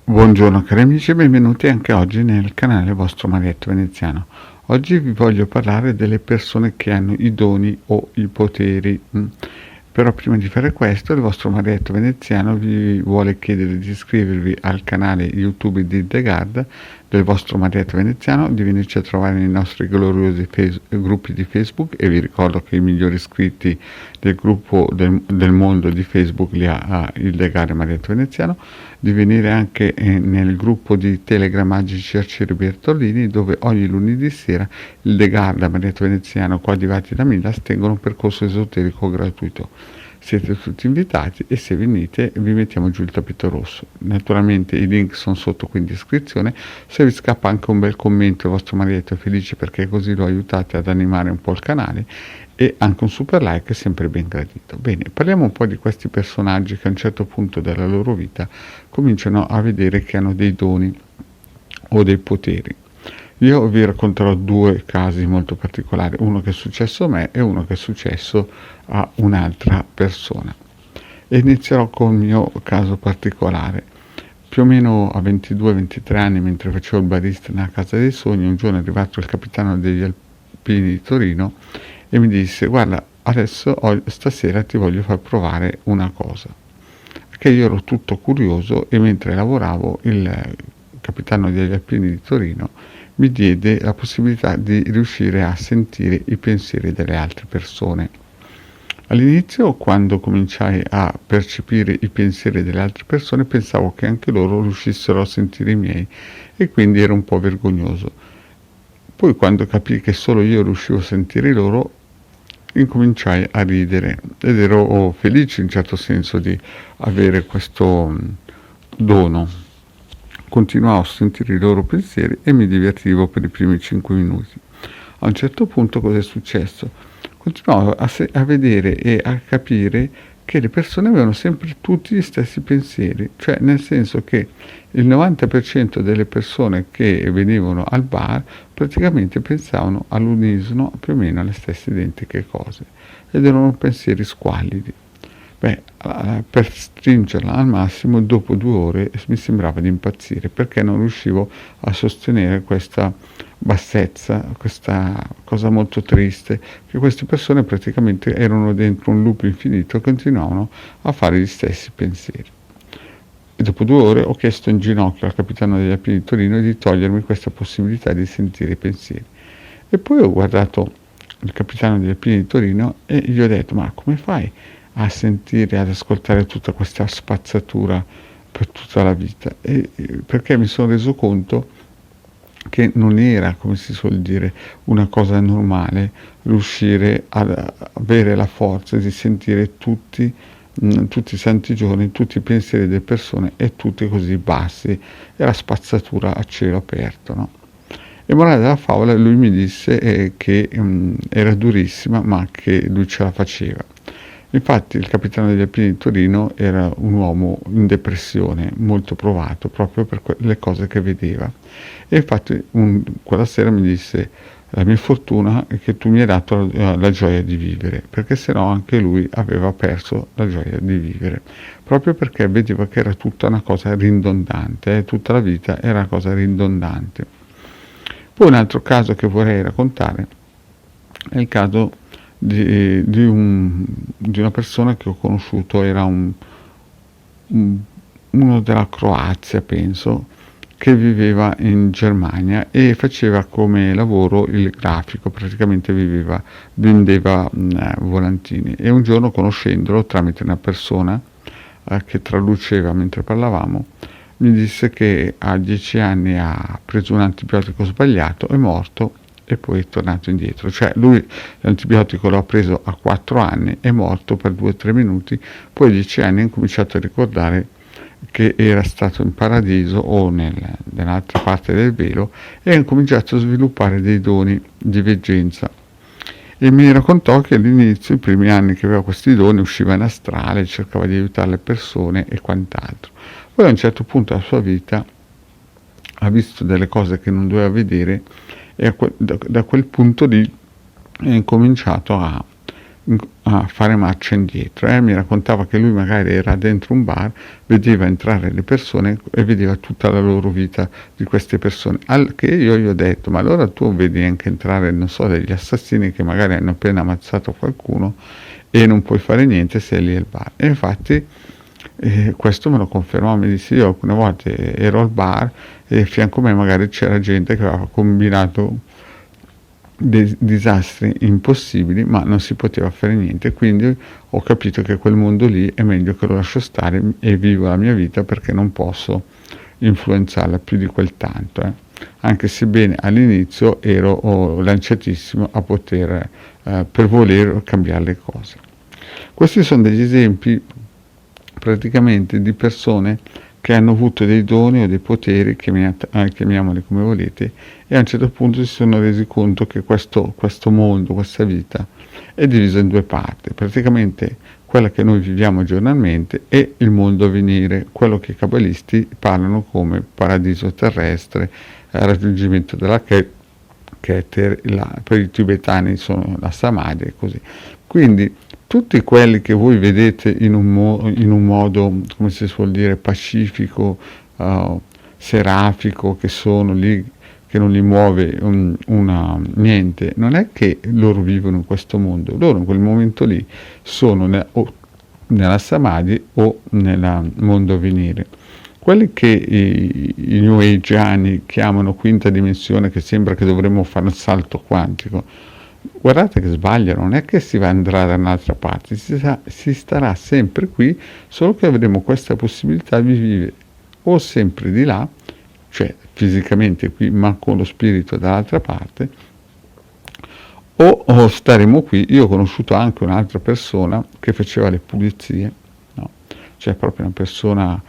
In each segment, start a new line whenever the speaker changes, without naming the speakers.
Buongiorno cari amici e benvenuti anche oggi nel canale vostro Marietto Veneziano. Oggi vi voglio parlare delle persone che hanno i doni o i poteri. Però prima di fare questo il vostro Marietto Veneziano vi vuole chiedere di iscrivervi al canale YouTube di The Guard del vostro Marietto Veneziano, di venirci a trovare nei nostri gloriosi gruppi di Facebook, e vi ricordo che i migliori iscritti del gruppo del mondo di Facebook li ha il The Guard Marietto Veneziano, di venire anche nel gruppo di Telegram Magici Arcieri Bertolini, dove ogni lunedì sera il The Guard Marietto Veneziano coadiuvati da Milas tengono un percorso esoterico gratuito. Siete tutti invitati e se venite vi mettiamo giù il tappeto rosso. Naturalmente i link sono sotto, quindi iscrizione. Se vi scappa anche un bel commento, il vostro Marietto è felice, perché così lo aiutate ad animare un po' il canale, e anche un super like è sempre ben gradito. Bene, parliamo un po' di questi personaggi che a un certo punto della loro vita cominciano a vedere che hanno dei doni o dei poteri. Io vi racconterò due casi molto particolari, uno che è successo a me e uno che è successo a un'altra persona. E inizierò con il mio caso particolare. Più o meno a 22-23 anni, mentre facevo il barista nella Casa dei Sogni, un giorno è arrivato il capitano degli Alpini di Torino e mi disse: guarda, adesso stasera ti voglio far provare una cosa. Perché io ero tutto curioso, e mentre lavoravo il capitano degli Alpini di Torino mi diede la possibilità di riuscire a sentire i pensieri delle altre persone. All'inizio, quando cominciai a percepire i pensieri delle altre persone, pensavo che anche loro riuscissero a sentire i miei, e quindi ero un po' vergognoso. Poi, quando capii che solo io riuscivo a sentire i loro, incominciai a ridere ed ero felice in certo senso di avere questo dono. Continuavo a sentire i loro pensieri e mi divertivo per i primi 5 minuti. A un certo punto cosa è successo? Continuavo a vedere e a capire che le persone avevano sempre tutti gli stessi pensieri, cioè nel senso che il 90% delle persone che venivano al bar praticamente pensavano all'unisono più o meno alle stesse identiche cose, ed erano pensieri squallidi. Beh, per stringerla al massimo, dopo 2 ore mi sembrava di impazzire, perché non riuscivo a sostenere questa bassezza, questa cosa molto triste, che queste persone praticamente erano dentro un loop infinito e continuavano a fare gli stessi pensieri. E dopo 2 ore ho chiesto in ginocchio al capitano degli Alpini di Torino di togliermi questa possibilità di sentire i pensieri. E poi ho guardato il capitano degli Alpini di Torino e gli ho detto: ma come fai a sentire, ad ascoltare tutta questa spazzatura per tutta la vita? Perché mi sono reso conto che non era, come si suol dire, una cosa normale riuscire ad avere la forza di sentire tutti i santi giorni, tutti i pensieri delle persone, e tutti così bassi, e la spazzatura a cielo aperto, no? E morale della favola, lui mi disse che era durissima, ma che lui ce la faceva. Infatti il capitano degli Alpini di Torino era un uomo in depressione, molto provato proprio per le cose che vedeva, e infatti quella sera mi disse: la mia fortuna è che tu mi hai dato la gioia di vivere, perché sennò anche lui aveva perso la gioia di vivere, proprio perché vedeva che era tutta una cosa ridondante, tutta la vita era una cosa ridondante. Poi un altro caso che vorrei raccontare è il caso di una persona che ho conosciuto. Era uno della Croazia, penso, che viveva in Germania e faceva come lavoro il grafico, praticamente vendeva volantini. E un giorno, conoscendolo tramite una persona che traduceva mentre parlavamo, mi disse che a 10 anni ha preso un antibiotico sbagliato, è morto e poi è tornato indietro. Cioè lui l'antibiotico l'ha preso a 4 anni, è morto per 2-3 minuti, poi a 10 anni ha incominciato a ricordare che era stato in paradiso o nell'altra parte del velo, e ha incominciato a sviluppare dei doni di veggenza. E mi raccontò che all'inizio, i primi anni che aveva questi doni, usciva in astrale, cercava di aiutare le persone e quant'altro. Poi a un certo punto della sua vita ha visto delle cose che non doveva vedere, e da quel punto lì è incominciato a a fare marcia indietro. Mi raccontava che lui magari era dentro un bar, vedeva entrare le persone e vedeva tutta la loro vita di queste persone, al che io gli ho detto: ma allora tu vedi anche entrare, non so, degli assassini che magari hanno appena ammazzato qualcuno e non puoi fare niente, sei lì al bar. E infatti questo me lo confermò, mi disse: io alcune volte ero al bar e a fianco a me magari c'era gente che aveva combinato dei disastri impossibili, ma non si poteva fare niente. Quindi ho capito che quel mondo lì è meglio che lo lascio stare e vivo la mia vita, perché non posso influenzarla più di quel tanto, anche sebbene all'inizio ero lanciatissimo a poter per voler cambiare le cose. Questi sono degli esempi praticamente di persone che hanno avuto dei doni o dei poteri, chiamiamoli come volete, e a un certo punto si sono resi conto che questo mondo, questa vita, è divisa in due parti, praticamente quella che noi viviamo giornalmente e il mondo a venire, quello che i cabalisti parlano come paradiso terrestre, raggiungimento della Keter, per i tibetani sono la Samadhi e così. Quindi tutti quelli che voi vedete in un modo, come si suol dire, pacifico, serafico, che sono lì, che non li muove niente, non è che loro vivono in questo mondo, loro in quel momento lì sono nella Samadhi o nel mondo a venire. Quelli che i New Ageani chiamano quinta dimensione, che sembra che dovremmo fare un salto quantico, guardate che sbagliano, non è che si va a andare da un'altra parte, si starà sempre qui, solo che avremo questa possibilità di vivere o sempre di là, cioè fisicamente qui, ma con lo spirito dall'altra parte, o staremo qui. Io ho conosciuto anche un'altra persona che faceva le pulizie, no? Cioè proprio una persona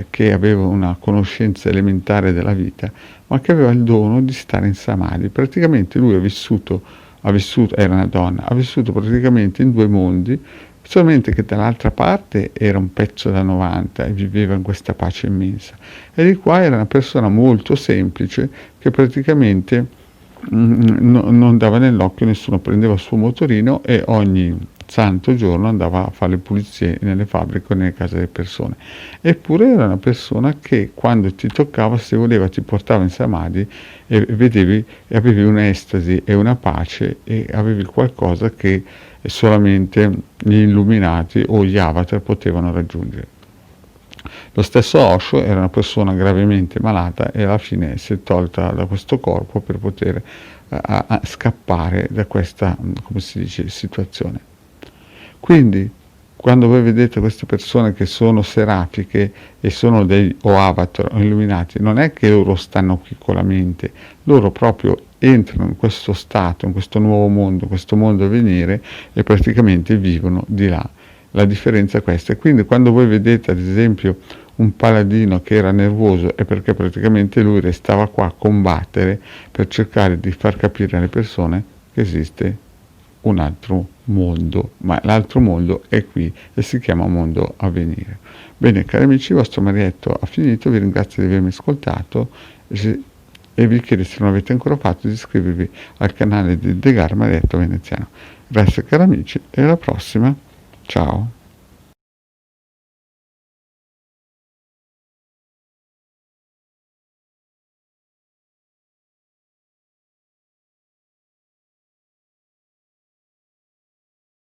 che aveva una conoscenza elementare della vita, ma che aveva il dono di stare in Samadhi. Praticamente lui era una donna, ha vissuto praticamente in due mondi, solamente che dall'altra parte era un pezzo da 90 e viveva in questa pace immensa, e di qua era una persona molto semplice che praticamente non dava nell'occhio nessuno, prendeva il suo motorino e ogni santo giorno andava a fare le pulizie nelle fabbriche o nelle case delle persone. Eppure era una persona che quando ti toccava, se voleva, ti portava in Samadhi e vedevi e avevi un'estasi e una pace e avevi qualcosa che solamente gli illuminati o gli avatar potevano raggiungere. Lo stesso Osho era una persona gravemente malata e alla fine si è tolta da questo corpo per poter scappare da questa, come si dice, situazione. Quindi, quando voi vedete queste persone che sono serafiche e sono o avatar o illuminati, non è che loro stanno qui con la mente, loro proprio entrano in questo stato, in questo nuovo mondo, questo mondo a venire, e praticamente vivono di là. La differenza è questa. E quindi quando voi vedete ad esempio un paladino che era nervoso, è perché praticamente lui restava qua a combattere per cercare di far capire alle persone che esiste un altro mondo, ma l'altro mondo è qui e si chiama mondo a venire. Bene, cari amici, il vostro Marietto ha finito, vi ringrazio di avermi ascoltato e vi chiedo, se non avete ancora fatto, di iscrivervi al canale di Degar Marietto Veneziano. Grazie cari amici e alla prossima, ciao!